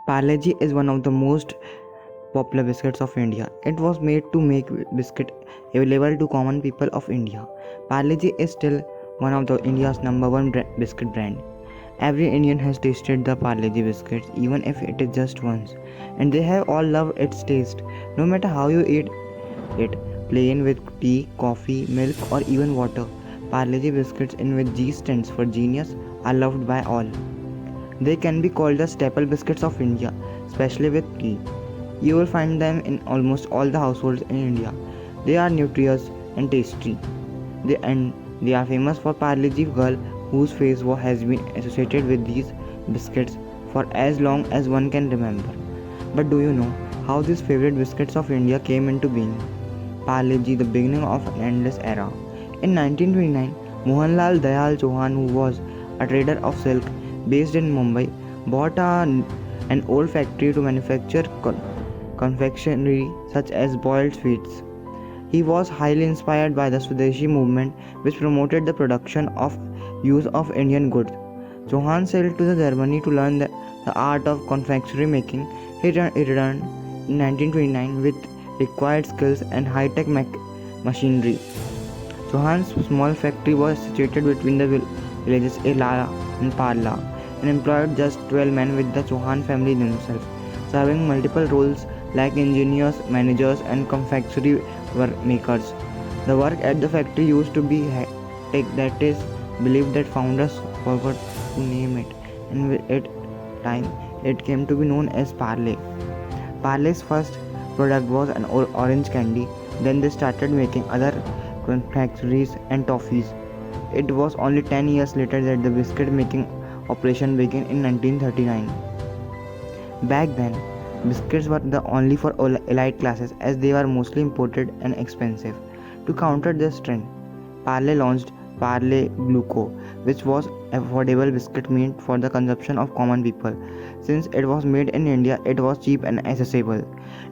Parle-G is one of the most popular biscuits of India. It was made to make biscuit available to common people of India. Parle-G is still one of the India's number one biscuit brand. Every Indian has tasted the Parle-G biscuits, even if it is just once, and they have all loved its taste. No matter how you eat it, plain with tea, coffee, milk, or even water, Parle-G biscuits in which G stands for genius are loved by all. They can be called the staple biscuits of India, especially with tea. You will find them in almost all the households in India. They are nutritious and tasty. They are famous for Parle-G girl whose face has been associated with these biscuits for as long as one can remember. But do you know how these favorite biscuits of India came into being? Parle-G, the beginning of an endless era. In 1929, Mohanlal Dayal Chauhan, who was a trader of silk based in Mumbai, bought an old factory to manufacture confectionery such as boiled sweets. He was highly inspired by the Swadeshi movement, which promoted the production of use of Indian goods. Chauhan sailed to Germany to learn the art of confectionery making. He returned in 1929 with required skills and high-tech machinery. Chauhan's small factory was situated between the villages Elara and Parla and employed just 12 men with the Chauhan family themselves, serving multiple roles like engineers, managers, and confectionery makers. The work at the factory used to be hectic, that is believed that founders forgot to name it, and with time it came to be known as Parle. Parle's first product was an orange candy. Then they started making other confectioneries and toffees. It was only 10 years later that the biscuit making operation began in 1939. Back then, biscuits were the only for elite classes as they were mostly imported and expensive. To counter this trend, Parle launched Parle Gluco, which was affordable biscuit meant for the consumption of common people. Since it was made in India, it was cheap and accessible.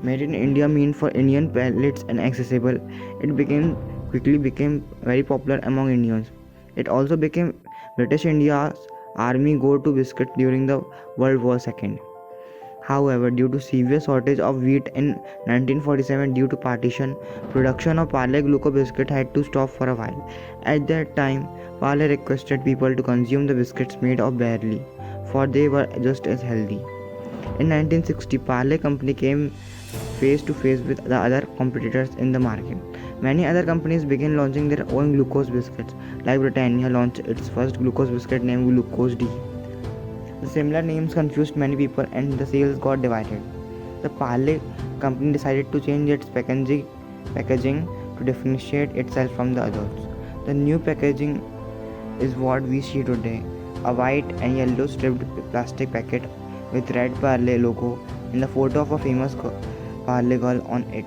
Made in India meant for Indian palates and accessible. It quickly became very popular among Indians. It also became British India's army go-to biscuit during the World War II. However, due to severe shortage of wheat in 1947 due to partition, production of Parle Gluco biscuit had to stop for a while. At that time, Parle requested people to consume the biscuits made of barley, for they were just as healthy. In 1960, Parle company came face to face with the other competitors in the market. Many other companies began launching their own glucose biscuits, like Britannia launched its first glucose biscuit named Glucose D. The similar names confused many people and the sales got divided. The Parle company decided to change its packaging to differentiate itself from the others. The new packaging is what we see today, a white and yellow striped plastic packet with red Parle logo and the photo of a famous Parle girl on it.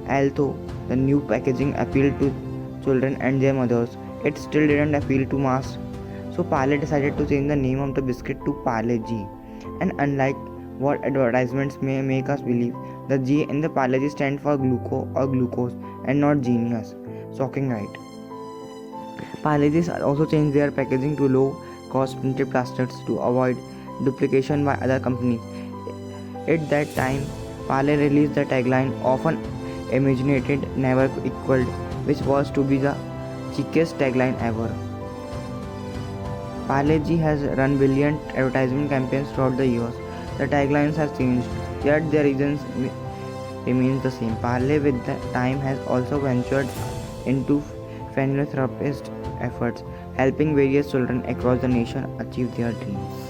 Although the new packaging appealed to children and their mothers, it still didn't appeal to mass. So Parle decided to change the name of the biscuit to Parle-G. And unlike what advertisements may make us believe, the G in the Parle-G stand for gluco or glucose and not genius. Shocking, right? Parle-G also changed their packaging to low-cost printed plastics to avoid duplication by other companies. At that time, Parle released the tagline often imaginated, never equaled, which was to be the cheekiest tagline ever. Parle-G has run brilliant advertisement campaigns throughout the years. The taglines have changed, yet their reasons remains the same. Parle with the time has also ventured into philanthropist efforts, helping various children across the nation achieve their dreams.